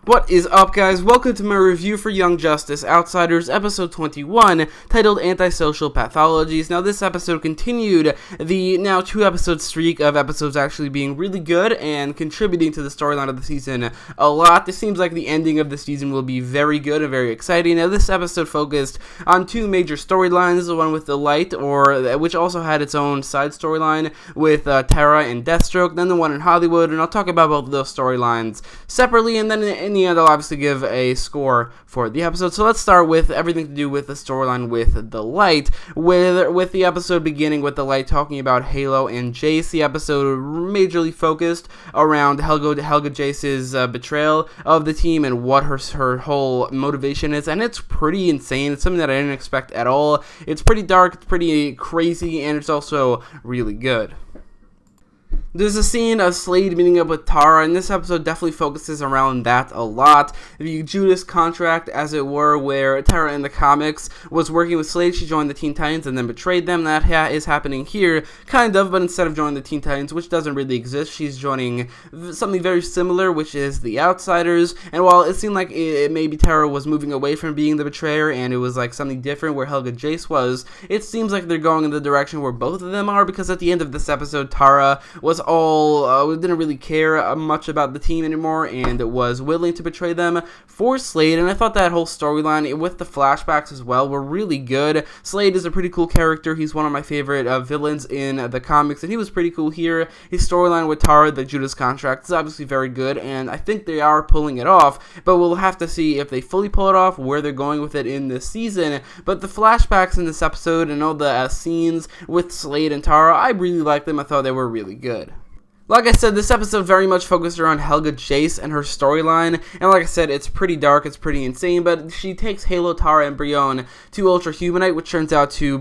What is up, guys? Welcome to my review for Young Justice Outsiders, episode 21, titled Antisocial Pathologies. Now, this episode continued the now 2-episode streak of episodes actually being really good and contributing to the storyline of the season a lot. This seems like the ending of the season will be very good and very exciting. Now, this episode focused on two major storylines, the one with the Light, which also had its own side storyline with Tara and Deathstroke, then the one in Hollywood, and I'll talk about both of those storylines separately, and then in the end, I'll obviously give a score for the episode. So let's start with everything to do with the storyline with the Light, with the episode beginning with the Light talking about Halo and Jace. The episode majorly focused around Helga Jace's betrayal of the team and what her whole motivation is, and it's pretty insane. It's something that I didn't expect at all. It's pretty dark, it's pretty crazy, and it's also really good. There's a scene of Slade meeting up with Tara, and this episode definitely focuses around that a lot. The Judas Contract, as it were, where Tara in the comics was working with Slade. She joined the Teen Titans and then betrayed them. That is happening here, kind of, but instead of joining the Teen Titans, which doesn't really exist, she's joining something very similar, which is the Outsiders. And while it seemed like maybe Tara was moving away from being the betrayer and it was like something different where Helga Jace was, it seems like they're going in the direction where both of them are, because at the end of this episode, Tara was didn't really care much about the team anymore and was willing to betray them for Slade. And I thought that whole storyline with the flashbacks as well were really good. Slade is a pretty cool character. He's one of my favorite villains in the comics, and he was pretty cool here. His storyline with Tara, the Judas Contract, is obviously very good, and I think they are pulling it off, but we'll have to see if they fully pull it off, where they're going with it in this season. But the flashbacks in this episode and all the scenes with Slade and Tara, I really liked them. I thought they were really good. Like I said, this episode very much focused around Helga Jace and her storyline, and like I said, it's pretty dark, it's pretty insane, but she takes Halo, Tara, and Brion to Ultra Humanite, which turns out to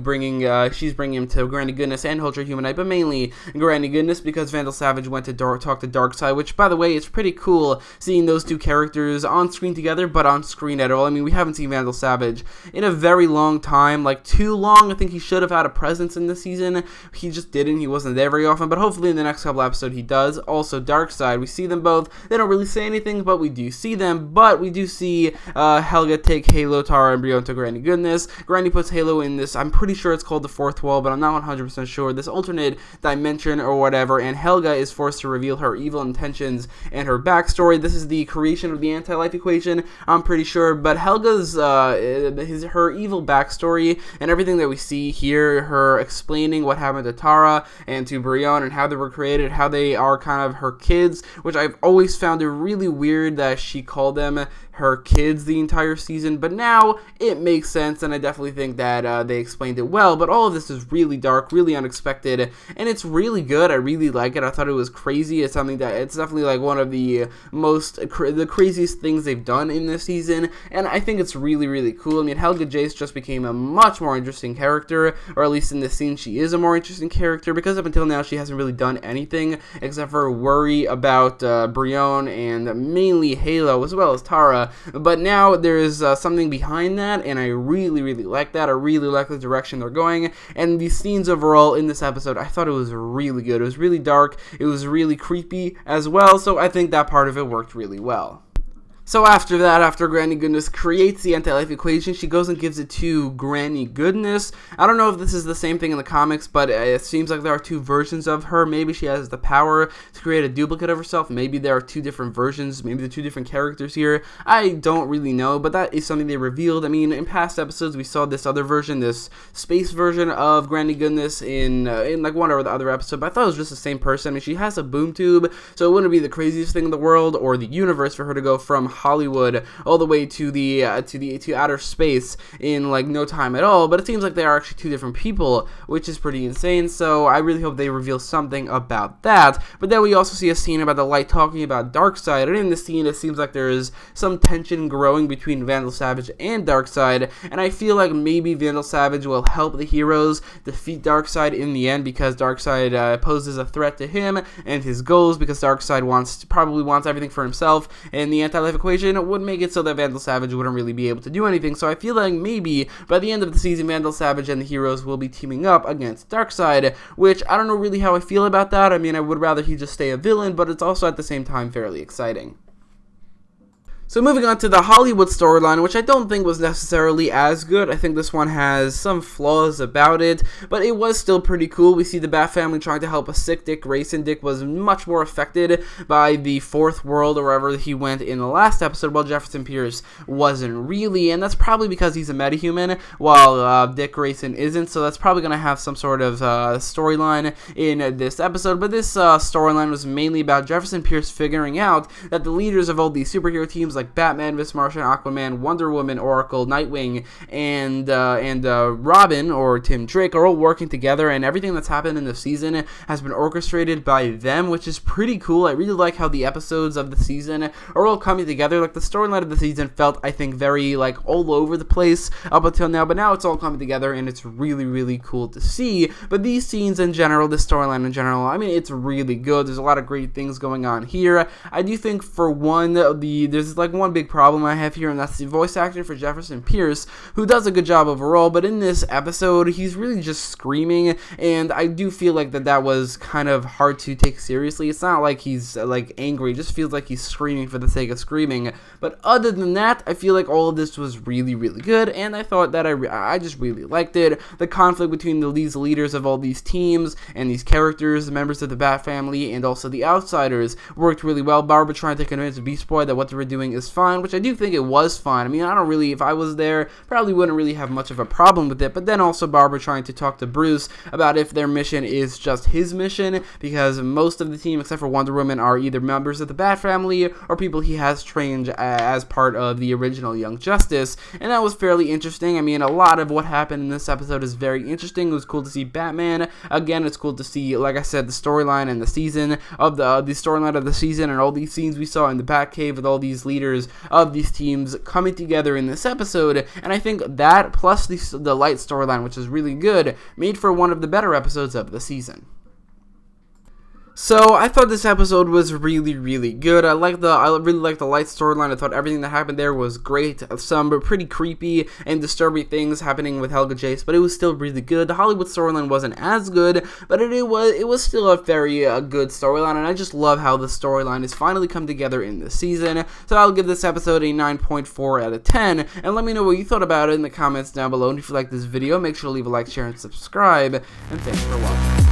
she's bringing him to Granny Goodness and Ultra Humanite, but mainly Granny Goodness, because Vandal Savage went to talk to Darkseid, which, by the way, it's pretty cool seeing those two characters on screen together, but on screen at all. I mean, we haven't seen Vandal Savage in a very long time, like too long. I think he should have had a presence in this season. He just didn't. He wasn't there very often, but hopefully in the next couple episodes, he does. Also, Darkseid, we see them both. They don't really say anything, but we do see them. But we do see Helga take Halo, Tara, and Brion to Granny Goodness. Granny puts Halo in this, I'm pretty sure it's called the Fourth Wall, but I'm not 100% sure, this alternate dimension or whatever, and Helga is forced to reveal her evil intentions and her backstory. This is the creation of the anti-life equation, I'm pretty sure, but Helga's, her evil backstory and everything that we see here, her explaining what happened to Tara and to Brion and how they were created, how they are kind of her kids, which I've always found it really weird that she called them her kids the entire season, but now it makes sense, and I definitely think that they explained it well. But all of this is really dark, really unexpected, and it's really good. I really like it. I thought it was crazy. It's something that it's definitely like one of the the craziest things they've done in this season, and I think it's really, really cool. I mean, Helga Jace just became a much more interesting character, or at least in this scene, she is a more interesting character, because up until now, she hasn't really done anything except for worry about Brion and mainly Halo, as well as Tara. But now there is something behind that, and I really, really like that. I really like the direction they're going, and the scenes overall in this episode, I thought it was really good. It was really dark. It was really creepy as well, so I think that part of it worked really well. So after that, after Granny Goodness creates the anti-life equation, she goes and gives it to Granny Goodness. I don't know if this is the same thing in the comics, but it seems like there are two versions of her. Maybe she has the power to create a duplicate of herself. Maybe there are two different versions. Maybe the two different characters here. I don't really know, but that is something they revealed. I mean, in past episodes, we saw this other version, this space version of Granny Goodness in like one or the other episode, but I thought it was just the same person. I mean, she has a boom tube, so it wouldn't be the craziest thing in the world or the universe for her to go from Hollywood all the way to outer space in like no time at all, but it seems like they are actually two different people, which is pretty insane. So I really hope they reveal something about that. But then we also see a scene about the Light talking about Darkseid, and in this scene it seems like there is some tension growing between Vandal Savage and Darkseid, and I feel like maybe Vandal Savage will help the heroes defeat Darkseid in the end, because Darkseid poses a threat to him and his goals, because Darkseid probably wants everything for himself, and the anti-life equation would make it so that Vandal Savage wouldn't really be able to do anything. So I feel like maybe by the end of the season, Vandal Savage and the heroes will be teaming up against Darkseid, which I don't know really how I feel about that. I mean, I would rather he just stay a villain, but it's also at the same time fairly exciting. So moving on to the Hollywood storyline, which I don't think was necessarily as good. I think this one has some flaws about it, but it was still pretty cool. We see the Bat family trying to help a sick Dick Grayson. Dick was much more affected by the fourth world or wherever he went in the last episode, while Jefferson Pierce wasn't really, and that's probably because he's a metahuman, while Dick Grayson isn't, so that's probably going to have some sort of storyline in this episode. But this storyline was mainly about Jefferson Pierce figuring out that the leaders of all these superhero teams like Batman, Miss Martian, Aquaman, Wonder Woman, Oracle, Nightwing, and Robin, or Tim Drake, are all working together, and everything that's happened in the season has been orchestrated by them, which is pretty cool. I really like how the episodes of the season are all coming together. Like, the storyline of the season felt, I think, very, like, all over the place up until now, but now it's all coming together, and it's really, really cool to see. But these scenes in general, this storyline in general, I mean, it's really good. There's a lot of great things going on here. I do think, for one, there's like one big problem I have here, and that's the voice actor for Jefferson Pierce, who does a good job overall, but in this episode, he's really just screaming, and I do feel like that was kind of hard to take seriously. It's not like he's like angry, it just feels like he's screaming for the sake of screaming. But other than that, I feel like all of this was really, really good, and I thought that I just really liked it. The conflict between these leaders of all these teams and these characters, the members of the Bat family, and also the Outsiders, worked really well. Barbara trying to convince Beast Boy that what they were doing is fine, which I do think it was fine. I mean, I don't really, if I was there, probably wouldn't really have much of a problem with it. But then also Barbara trying to talk to Bruce about if their mission is just his mission, because most of the team, except for Wonder Woman, are either members of the Bat family or people he has trained as part of the original Young Justice, and that was fairly interesting. I mean, a lot of what happened in this episode is very interesting. It was cool to see Batman again. It's cool to see, like I said, the storyline and the season of the storyline of the season, and all these scenes we saw in the Batcave with all these leaders of these teams coming together in this episode. And I think that, plus the light storyline, which is really good, made for one of the better episodes of the season. So I thought this episode was really, really good. I really liked the light storyline. I thought everything that happened there was great. Some pretty creepy and disturbing things happening with Helga Jace, but it was still really good. The Hollywood storyline wasn't as good, but it was still a very good storyline, and I just love how the storyline has finally come together in this season. So I'll give this episode a 9.4 out of 10, and let me know what you thought about it in the comments down below. And if you like this video, make sure to leave a like, share, and subscribe. And thanks for watching.